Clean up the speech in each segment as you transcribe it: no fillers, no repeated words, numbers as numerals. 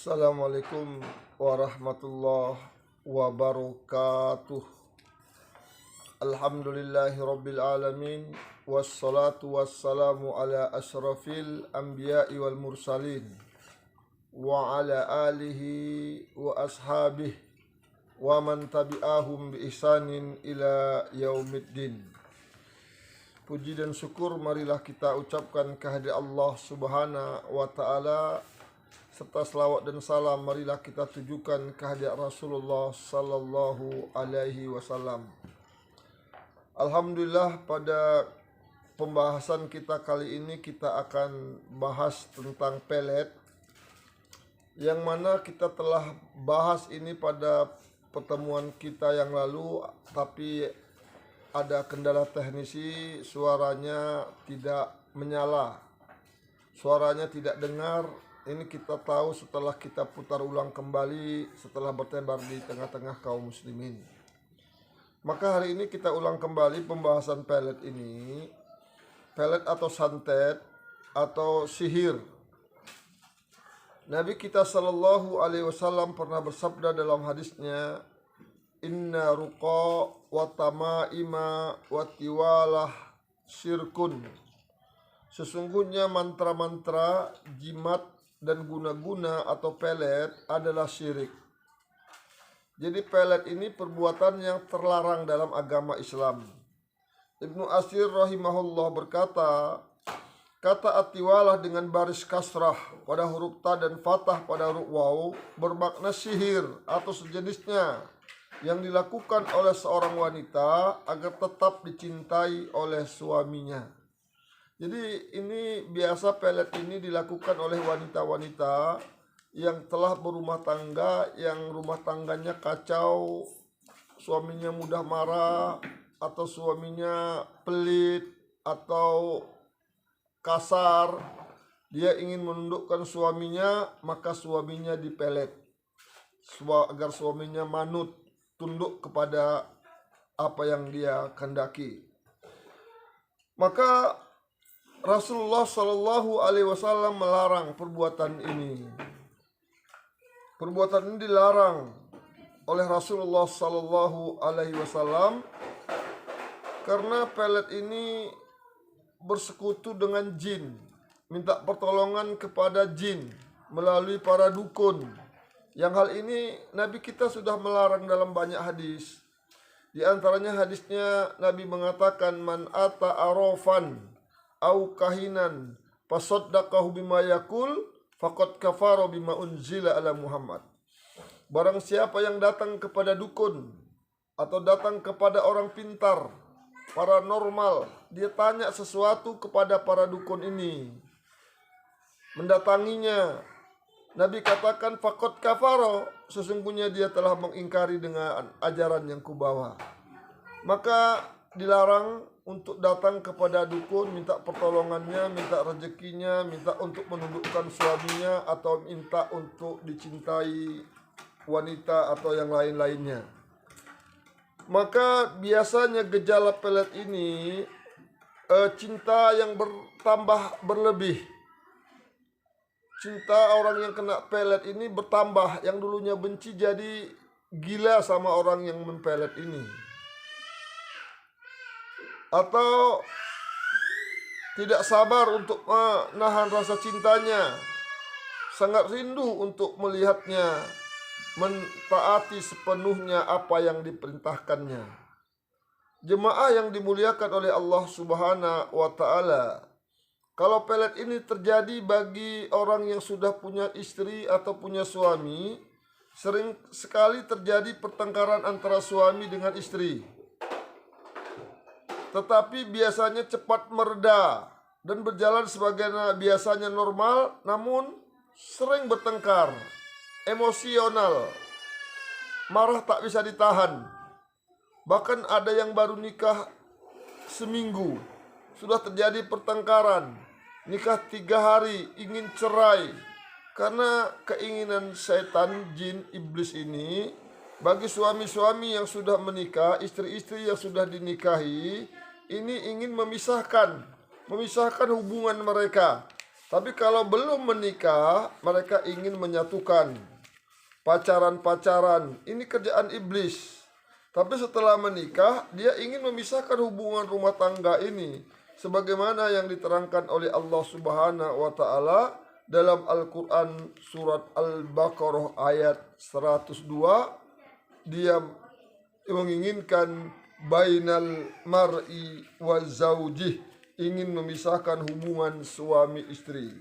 Assalamualaikum warahmatullahi wabarakatuh. Alhamdulillahi rabbil alamin. Wassalatu wassalamu ala ashrafil anbiya'i wal mursalin wa ala alihi wa ashabihi wa man tabi'ahum bi ihsanin ila yaumiddin. Puji dan syukur marilah kita ucapkan kehadirat Allah Subhanahu wa ta'ala, serta selawat dan salam marilah kita tujukan kehadirat Rasulullah sallallahu alaihi wasallam. Alhamdulillah, pada pembahasan kita kali ini kita akan bahas tentang pelet, yang mana kita telah bahas ini pada pertemuan kita yang lalu, tapi ada kendala teknisi, suaranya tidak menyala, suaranya tidak dengar. Ini kita tahu setelah kita putar ulang kembali setelah bertebar di tengah-tengah kaum muslimin. Maka hari ini kita ulang kembali pembahasan pelet ini. Pelet atau santet atau sihir. Nabi kita sallallahu alaihi wasallam pernah bersabda dalam hadisnya, "Inna ruqa wa tamaima wa tiwalah syirkun." Sesungguhnya mantra-mantra, jimat, dan guna-guna atau pelet adalah syirik. Jadi pelet ini perbuatan yang terlarang dalam agama Islam. Ibnu Asir rahimahullah berkata, kata atiwalah dengan baris kasrah pada huruf ta dan fathah pada huruf waw bermakna sihir atau sejenisnya yang dilakukan oleh seorang wanita agar tetap dicintai oleh suaminya. Jadi ini biasa pelet ini dilakukan oleh wanita-wanita yang telah berumah tangga, yang rumah tangganya kacau, suaminya mudah marah, atau suaminya pelit, atau kasar. Dia ingin menundukkan suaminya, maka suaminya dipelet agar suaminya manut, tunduk kepada apa yang dia kehendaki. Maka Rasulullah Shallallahu Alaihi Wasallam melarang perbuatan ini. Perbuatan ini dilarang oleh Rasulullah Shallallahu Alaihi Wasallam karena pelet ini bersekutu dengan jin, minta pertolongan kepada jin melalui para dukun. Yang hal ini Nabi kita sudah melarang dalam banyak hadis. Di antaranya hadisnya Nabi mengatakan, "Man ata arofan au kahinan fasaddaqahu bima yaqul faqad kafara bima unzila ala Muhammad." Barang siapa yang datang kepada dukun atau datang kepada orang pintar, paranormal, dia tanya sesuatu kepada para dukun ini, mendatanginya, Nabi katakan faqad kafara, sesungguhnya dia telah mengingkari dengan ajaran yang kubawa. Maka dilarang untuk datang kepada dukun, minta pertolongannya, minta rezekinya, minta untuk menundukkan suaminya, atau minta untuk dicintai wanita atau yang lain-lainnya. Maka biasanya gejala pelet ini cinta yang bertambah berlebih. Cinta orang yang kena pelet ini bertambah, yang dulunya benci jadi gila sama orang yang mempelet ini. Atau tidak sabar untuk menahan rasa cintanya, sangat rindu untuk melihatnya, mentaati sepenuhnya apa yang diperintahkannya. Jemaah yang dimuliakan oleh Allah Subhanahu wa ta'ala, kalau pelet ini terjadi bagi orang yang sudah punya istri atau punya suami, sering sekali terjadi pertengkaran antara suami dengan istri. Tetapi biasanya cepat mereda dan berjalan sebagaimana biasanya normal, namun sering bertengkar, emosional, marah tak bisa ditahan. Bahkan ada yang baru nikah seminggu, sudah terjadi pertengkaran, nikah 3 hari, ingin cerai. Karena keinginan setan, jin, iblis ini, bagi suami-suami yang sudah menikah, istri-istri yang sudah dinikahi, ini ingin memisahkan hubungan mereka. Tapi kalau belum menikah, mereka ingin menyatukan. Pacaran-pacaran, ini kerjaan iblis. Tapi setelah menikah, dia ingin memisahkan hubungan rumah tangga ini. Sebagaimana yang diterangkan oleh Allah Subhanahu wa Ta'ala dalam Al-Quran surat Al-Baqarah ayat 102, dia menginginkan bainal mar'i wa zaujih, ingin memisahkan hubungan suami istri.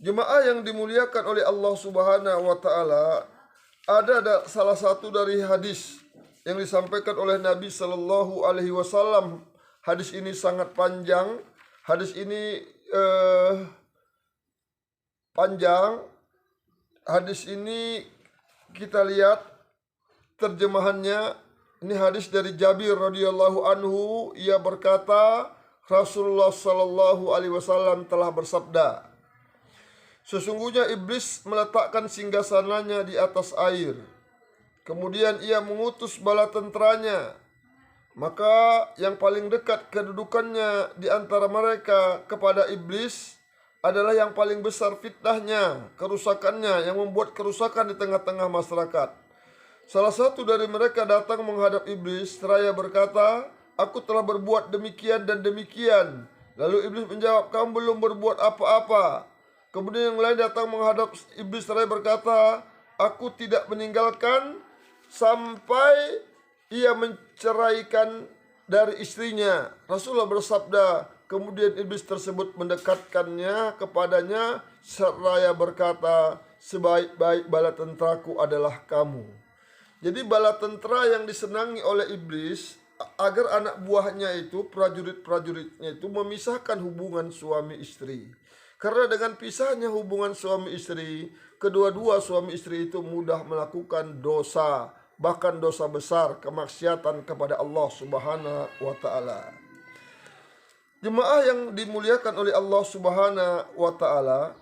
Jemaah yang dimuliakan oleh Allah Subhanahu wa Ta'ala, ada salah satu dari hadis yang disampaikan oleh Nabi Sallallahu Alaihi Wasallam. Hadis ini sangat panjang. Hadis ini panjang. Hadis ini kita lihat terjemahannya. Ini hadis dari Jabir radhiyallahu anhu. Ia berkata, Rasulullah Sallallahu Alaihi Wasallam telah bersabda, sesungguhnya iblis meletakkan singgasananya di atas air. Kemudian ia mengutus bala tenteranya. Maka yang paling dekat kedudukannya di antara mereka kepada iblis adalah yang paling besar fitnahnya, kerusakannya, yang membuat kerusakan di tengah-tengah masyarakat. Salah satu dari mereka datang menghadap iblis seraya berkata, aku telah berbuat demikian dan demikian. Lalu iblis menjawab, kamu belum berbuat apa-apa. Kemudian yang lain datang menghadap iblis seraya berkata, aku tidak meninggalkan sampai ia menceraikan dari istrinya. Rasulullah bersabda, kemudian iblis tersebut mendekatkannya kepadanya seraya berkata, sebaik-baik bala tenteraku adalah kamu. Jadi bala tentera yang disenangi oleh iblis agar anak buahnya itu, prajurit-prajuritnya itu memisahkan hubungan suami istri. Karena dengan pisahnya hubungan suami istri, kedua-dua suami istri itu mudah melakukan dosa, bahkan dosa besar, kemaksiatan kepada Allah Subhanahu wa Ta'ala. Jemaah yang dimuliakan oleh Allah Subhanahu wa Ta'ala,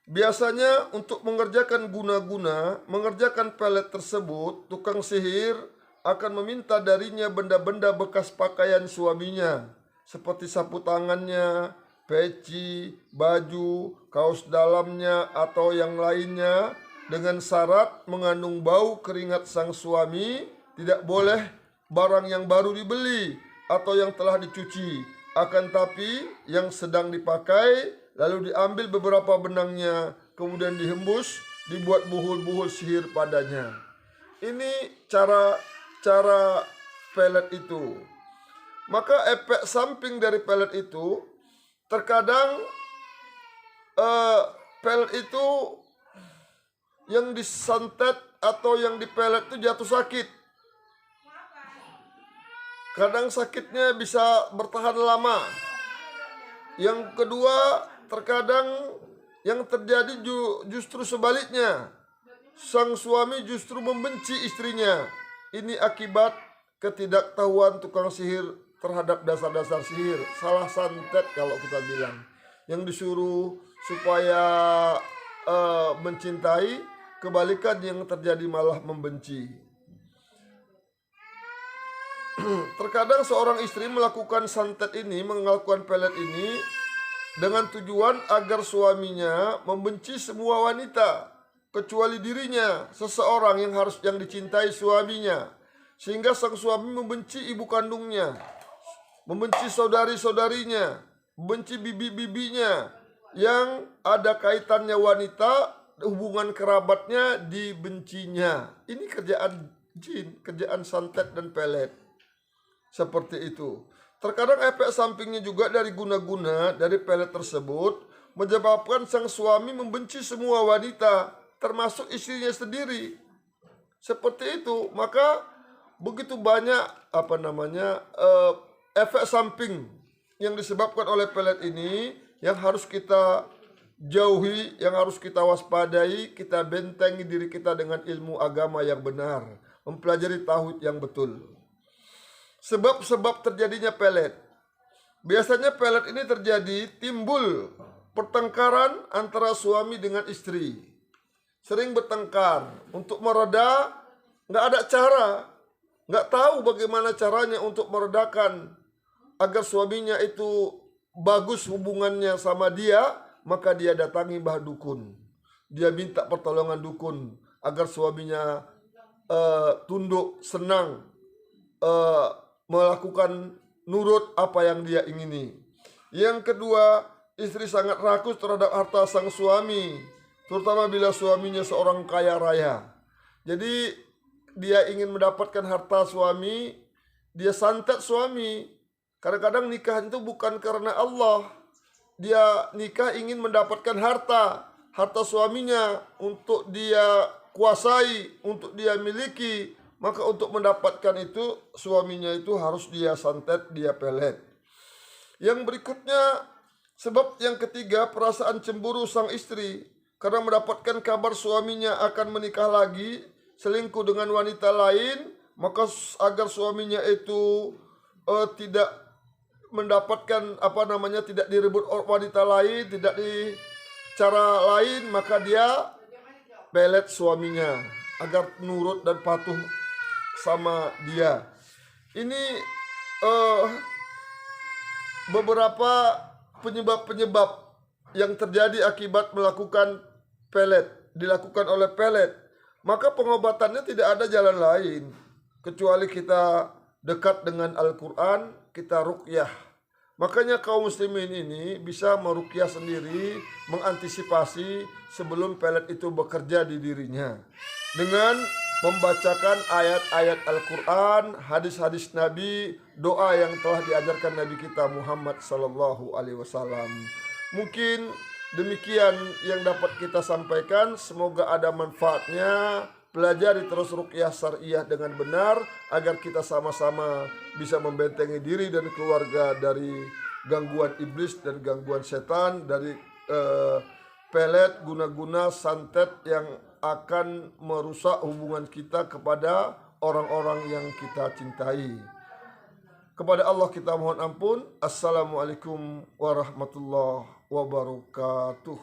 biasanya untuk mengerjakan guna-guna, mengerjakan pelet tersebut, tukang sihir akan meminta darinya benda-benda bekas pakaian suaminya, seperti sapu tangannya, peci, baju, kaos dalamnya, atau yang lainnya, dengan syarat mengandung bau keringat sang suami. Tidak boleh barang yang baru dibeli atau yang telah dicuci, akan tapi yang sedang dipakai, lalu diambil beberapa benangnya, kemudian dihembus, dibuat buhul-buhul sihir padanya. Ini cara pelet itu. Maka efek samping dari pelet itu, terkadang pelet itu yang disantet atau yang dipelet itu jatuh sakit. Kadang sakitnya bisa bertahan lama. Yang kedua, terkadang yang terjadi justru sebaliknya. Sang suami justru membenci istrinya. Ini akibat ketidaktahuan tukang sihir terhadap dasar-dasar sihir. Salah santet kalau kita bilang. Yang disuruh supaya mencintai, kebalikan yang terjadi malah membenci. Terkadang seorang istri melakukan santet ini, melakukan pelet ini dengan tujuan agar suaminya membenci semua wanita kecuali dirinya, seseorang yang dicintai suaminya, sehingga sang suami membenci ibu kandungnya, membenci saudari-saudarinya, membenci bibi-bibinya yang ada kaitannya wanita, hubungan kerabatnya dibencinya. Ini kerjaan jin, kerjaan santet dan pelet. Seperti itu. Terkadang efek sampingnya juga dari guna-guna dari pelet tersebut menyebabkan sang suami membenci semua wanita, termasuk istrinya sendiri. Seperti itu. Maka begitu banyak efek samping yang disebabkan oleh pelet ini yang harus kita jauhi, yang harus kita waspadai, kita bentengi diri kita dengan ilmu agama yang benar, mempelajari tauhid yang betul. Sebab-sebab terjadinya pelet. Biasanya pelet ini terjadi timbul pertengkaran antara suami dengan istri. Sering bertengkar. Untuk mereda, nggak ada cara. Nggak tahu bagaimana caranya untuk meredakan agar suaminya itu bagus hubungannya sama dia, maka dia datangi mbah dukun. Dia minta pertolongan dukun agar suaminya tunduk, senang, melakukan nurut apa yang dia ingini. Yang kedua, istri sangat rakus terhadap harta sang suami, terutama bila suaminya seorang kaya raya. Jadi dia ingin mendapatkan harta suami, dia santet suami. Kadang-kadang nikah itu bukan karena Allah. Dia nikah ingin mendapatkan harta suaminya untuk dia kuasai, untuk dia miliki. Maka untuk mendapatkan itu, suaminya itu harus dia santet, dia pelet. Yang berikutnya, sebab yang ketiga, perasaan cemburu sang istri karena mendapatkan kabar suaminya akan menikah lagi, selingkuh dengan wanita lain, maka agar suaminya itu tidak mendapatkan tidak direbut wanita lain, tidak di cara lain, maka dia pelet suaminya agar nurut dan patuh sama dia. Ini beberapa penyebab-penyebab yang terjadi akibat melakukan dilakukan oleh pelet. Maka pengobatannya tidak ada jalan lain kecuali kita dekat dengan Al-Quran, kita ruqyah. Makanya kaum muslimin ini bisa meruqyah sendiri, mengantisipasi sebelum pelet itu bekerja di dirinya dengan membacakan ayat-ayat Al-Quran, hadis-hadis Nabi, doa yang telah diajarkan Nabi kita Muhammad sallallahu alaihi wasallam. Mungkin demikian yang dapat kita sampaikan, semoga ada manfaatnya. Pelajari terus ruqyah syariah dengan benar agar kita sama-sama bisa membentengi diri dan keluarga dari gangguan iblis dan gangguan setan, dari pelet, guna-guna, santet yang akan merusak hubungan kita kepada orang-orang yang kita cintai. Kepada Allah kita mohon ampun. Assalamualaikum warahmatullahi wabarakatuh.